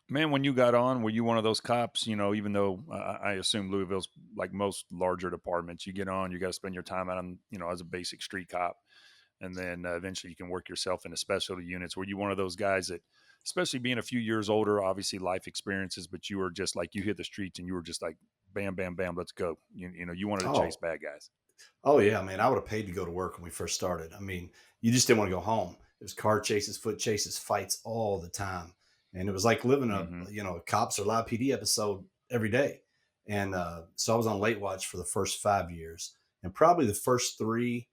Man, when you got on, were you one of those cops? Even though I assume Louisville's like most larger departments, you get on, you got to spend your time out on, as a basic street cop, and then eventually you can work yourself into specialty units. Were you one of those guys that, especially being a few years older, obviously life experiences, but you were just like you hit the streets and you were just like, bam, bam, bam, let's go. You wanted to chase Oh, bad guys. oh yeah, man. I would have paid to go to work when we first started. I mean, you just didn't want to go home. It was car chases, foot chases, fights all the time, and it was like living Hmm. a cops or live PD episode every day. And so I was on late watch for the first 5 years, and probably the first three,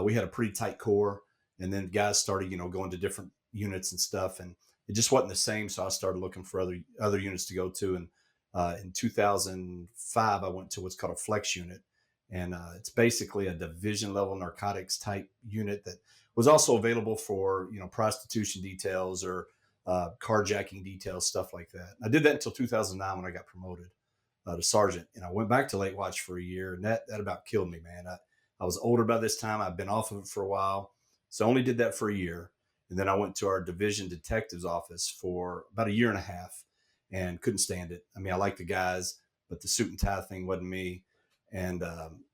we had a pretty tight core, and then guys started going to different units and stuff, and it just wasn't the same. So I started looking for other units to go to, and in 2005, I went to what's called a flex unit, and it's basically a division level narcotics type unit that was also available for prostitution details or carjacking details, stuff like that. I did that until 2009 when I got promoted to sergeant, and I went back to late watch for a year, and that about killed me, man. I was older by this time. I've been off of it for a while, so I only did that for a year, and then I went to our division detective's office for about a year and a half, and couldn't stand it. I mean, I like the guys, but the suit and tie thing wasn't me. And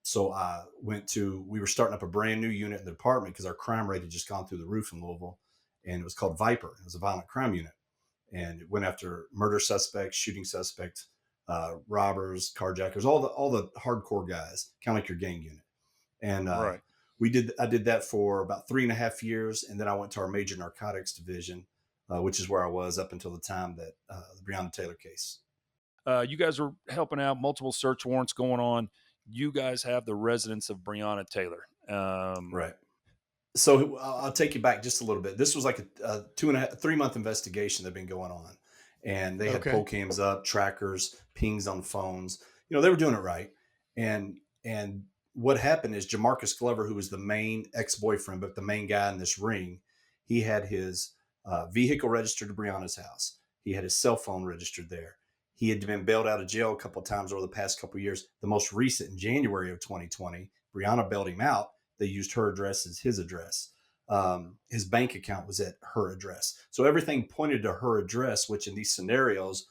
so we were starting up a brand new unit in the department because our crime rate had just gone through the roof in Louisville. And it was called Viper. It was a violent crime unit. And it went after murder suspects, shooting suspects, robbers, carjackers, all the hardcore guys, kind of like your gang unit. And Right. I did that for about 3.5 years. And then I went to our major narcotics division, which is where I was up until the time that the Breonna Taylor case. You guys were helping out, multiple search warrants going on. You guys have the residence of Brianna Taylor. Right. So I'll take you back just a little bit. This was like a 2.5, 3 month investigation that had been going on, and they had Okay. poll cams up, trackers, pings on phones. They were doing it right. And what happened is Jamarcus Glover, who was the main ex boyfriend, but the main guy in this ring, he had his vehicle registered to Brianna's house. He had his cell phone registered there. He had been bailed out of jail a couple of times over the past couple of years. The most recent in January of 2020, Brianna bailed him out. They used her address as his address. His bank account was at her address. So everything pointed to her address, which in these scenarios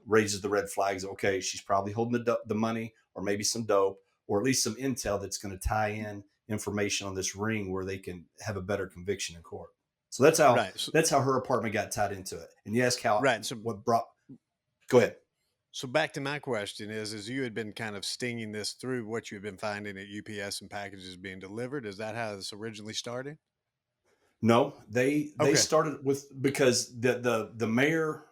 raises the red flags. Okay, she's probably holding the money or maybe some dope or at least some intel that's going to tie in information on this ring where they can have a better conviction in court. So that's how Right. So, that's how her apartment got tied into it. And you ask how right. So, what brought go ahead. so back to my question is you had been kind of stinging this through what you had been finding at UPS and packages being delivered. Is that how this originally started? No, they Okay. started with because the mayor,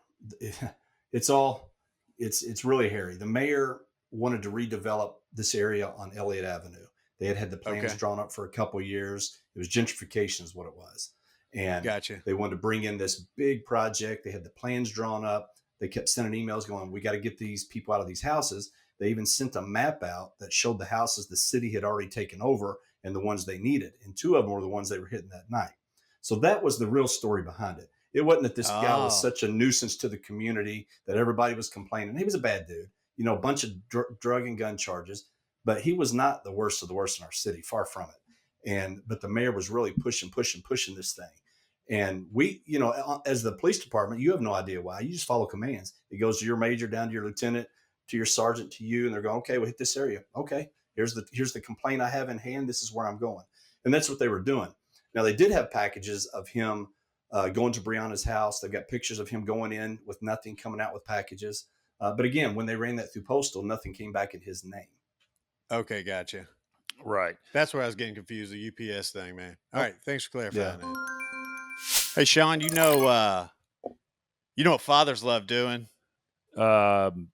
it's all it's really hairy. The mayor wanted to redevelop this area on Elliott Avenue. They had the plans Okay. drawn up for a couple of years. It was gentrification, is what it was, and Gotcha. they wanted to bring in this big project. They had the plans drawn up. They kept sending emails going, "We got to get these people out of these houses." They even sent a map out that showed the houses the city had already taken over and the ones they needed, and two of them were the ones they were hitting that night. So that was the real story behind it. It wasn't that this guy was Oh, such a nuisance to the community that everybody was complaining. He was a bad dude, a bunch of drug and gun charges, but he was not the worst of the worst in our city, far from it. But the mayor was really pushing this thing. And we, as the police department, you have no idea why. You just follow commands. It goes to your major, down to your lieutenant, to your sergeant, to you, and they're going, okay, we'll hit this area. Okay, here's the complaint I have in hand. This is where I'm going, and that's what they were doing. Now they did have packages of him going to Brianna's house. They've got pictures of him going in with nothing, coming out with packages. But again, when they ran that through postal, nothing came back in his name. okay. Gotcha. Right. That's where I was getting confused. The UPS thing, man. All Oh, right. Thanks for yeah. clarifying that. Hey, Sean, you know what fathers love doing? Um,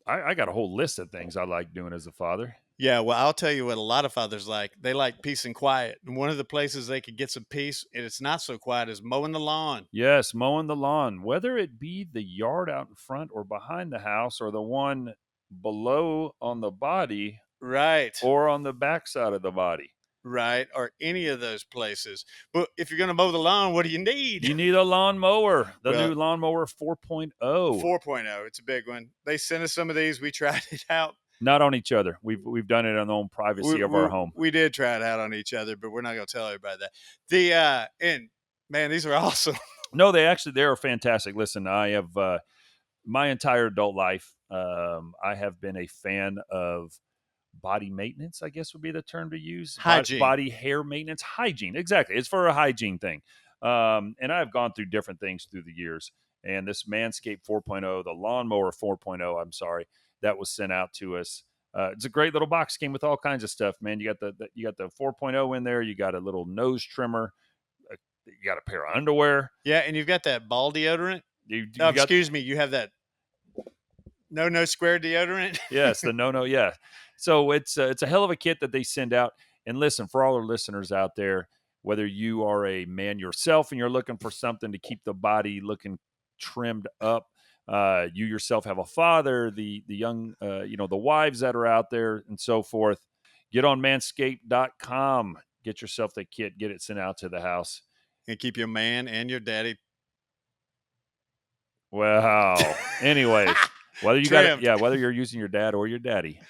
I got a whole list of things I like doing as a father. Yeah, well, I'll tell you what a lot of fathers like. They like peace and quiet. And one of the places they could get some peace, and it's not so quiet, is mowing the lawn. Yes, mowing the lawn, whether it be the yard out in front or behind the house or the one below on the body Right. or on the backside of the body. Right. Or any of those places. But if you're going to mow the lawn, what do you need? You need a lawnmower, the Well, new lawnmower 4.0. 4.0, it's a big one. They sent us some of these. We tried it out. Not on each other. We've done it in the own We, privacy of our we, home. we did try it out on each other, but we're not going to tell everybody that. And man, these are awesome. No, they're fantastic. Listen, I have my entire adult life, I have been a fan of body maintenance, I guess would be the term to use. Hygiene. Body hair maintenance, hygiene. Exactly. It's for a hygiene thing. And I've gone through different things through the years. And this Manscaped 4.0, the lawnmower 4.0, I'm sorry, that was sent out to us. It's a great little box. Came with all kinds of stuff, man. You got the 4.0 in there. You got a little nose trimmer. You got a pair of underwear. Yeah, and you've got that ball deodorant. Oh, You got excuse me, you have that no square deodorant. yes, the no. Yeah. So it's a hell of a kit that they send out. And listen, for all our listeners out there, whether you are a man yourself and you're looking for something to keep the body looking trimmed up, you yourself have a father, the young, the wives that are out there and so forth, get on manscaped.com, get yourself the kit, get it sent out to the house. And keep your man and your daddy Wow. Anyways, whether you got it, trimmed. yeah, whether you're using your dad or your daddy,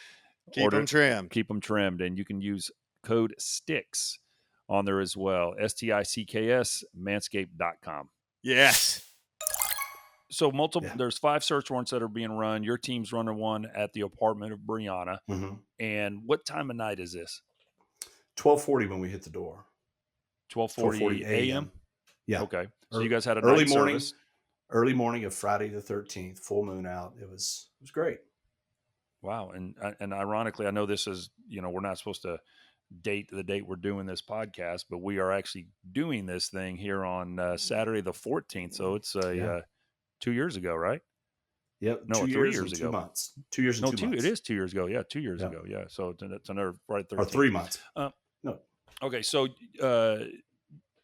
Keep them trimmed. keep them trimmed, and you can use code STICKS on there as well. STICKS, manscaped.com. Yes. So there's 5 search warrants that are being run. Your team's running one at the apartment of Brianna. Mm-hmm. And what time of night is this? 12:40 when we hit the door. 12:40 a.m. Yeah. Okay. So you guys had a early night morning, service. early morning of Friday the 13th, full moon out. It was great. Wow. And ironically, I know this is, we're not supposed to date the date we're doing this podcast, but we are actually doing this thing here on Saturday the 14th. So it's 2 years ago, right? Yep. No, 2 3 years years and ago. 2 months. 2 years and No, 2 months. It is 2 years ago. Yeah, 2 years ago. Yeah. So that's another right there. Or 3 months. No. Okay. So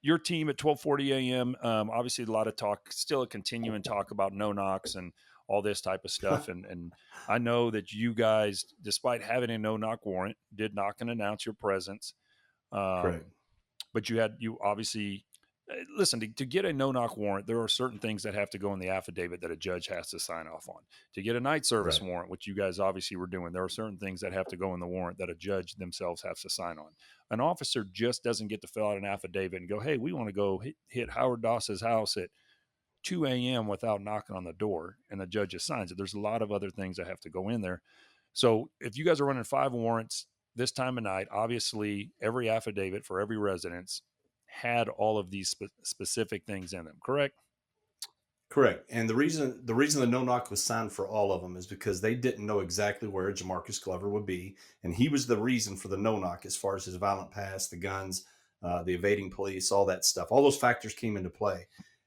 your team at 12:40 a.m. Obviously, a lot of talk, still a continuing talk about no knocks and all this type of stuff. and I know that you guys, despite having a no knock warrant, did knock and announce your presence. Correct. But you obviously listen to get a no knock warrant. There are certain things that have to go in the affidavit that a judge has to sign off on. To get a night service warrant, which you guys obviously were doing, there are certain things that have to go in the warrant that a judge themselves has to sign on. An officer just doesn't get to fill out an affidavit and go, "Hey, we want to go hit Howard Doss's house at 2 a.m. without knocking on the door," and the judge just signs it. There's a lot of other things that have to go in there. So if you guys are running 5 warrants this time of night, obviously every affidavit for every residence had all of these specific things in them, correct? Correct. And the reason the no knock was signed for all of them is because they didn't know exactly where Jamarcus Glover would be, and he was the reason for the no knock as far as his violent past, the guns, the evading police, all that stuff. All those factors came into play.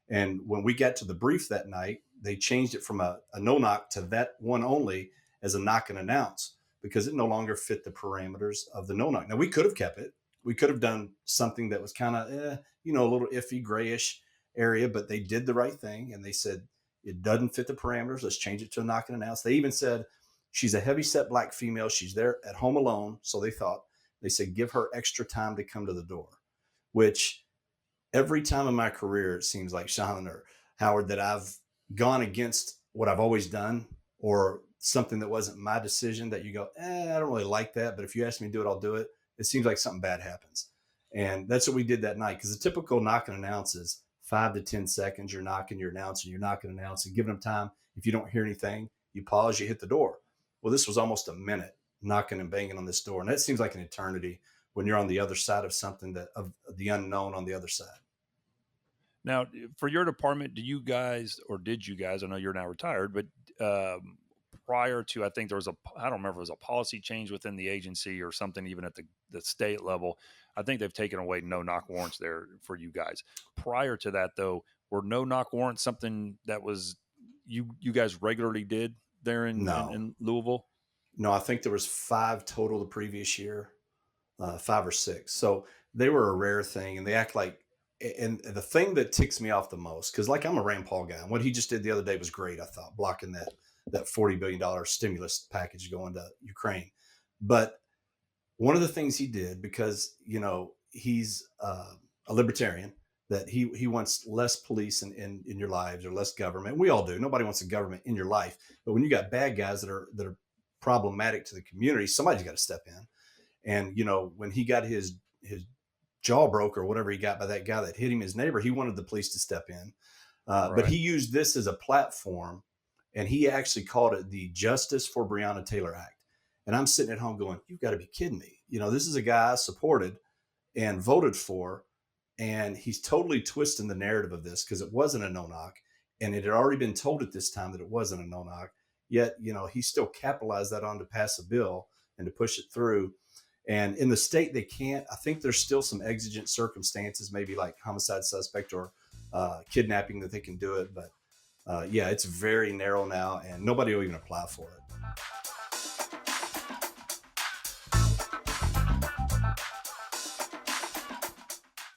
And when we got to the brief that night, they changed it from a no knock to that one only as a knock and announce because it no longer fit the parameters of the no knock. Now we could have kept it. We could have done something that was kind of, a little iffy, grayish area, but they did the right thing. And they said, it doesn't fit the parameters. Let's change it to a knock and announce. They even said, she's a heavyset black female. She's there at home alone. So they said, give her extra time to come to the door, which every time in my career, it seems like Sean or Howard, that I've gone against what I've always done or something that wasn't my decision that you go, I don't really like that. But if you ask me to do it, I'll do it. It seems like something bad happens. And that's what we did that night. Because the typical knock and announce is 5 to 10 seconds. You're knocking, you're announcing, you're knocking, announcing, giving them time. If you don't hear anything, you pause, you hit the door. Well, this was almost a minute knocking and banging on this door. And that seems like an eternity when you're on the other side of something of the unknown on the other side. Now, for your department, did you guys, I know you're now retired, but prior to, I think there was I don't remember if it was a policy change within the agency or something, even at the state level. I think they've taken away no knock warrants there for you guys. Prior to that, though, were no knock warrants something that was you guys regularly did there in Louisville? No, I think there was 5 total the previous year, 5 or 6. So they were a rare thing, and they act like. And the thing that ticks me off the most, because like I'm a Rand Paul guy, and what he just did the other day was great. I thought blocking that $40 billion stimulus package going to Ukraine. But one of the things he did, because, he's a libertarian, that he wants less police in your lives or less government. We all do. Nobody wants a government in your life. But when you got bad guys that are problematic to the community, somebody's got to step in. And, when he got his jaw broke or whatever he got by that guy that hit him, his neighbor, he wanted the police to step in. But he used this as a platform And he actually called it the Justice for Breonna Taylor Act. And I'm sitting at home going, you've got to be kidding me. This is a guy I supported and voted for, and he's totally twisting the narrative of this because it wasn't a no knock. And it had already been told at this time that it wasn't a no knock. Yet, he still capitalized that on to pass a bill and to push it through. And in the state, they can't. I think there's still some exigent circumstances, maybe like homicide suspect or kidnapping, that they can do it. But yeah, it's very narrow now, and nobody will even apply for it.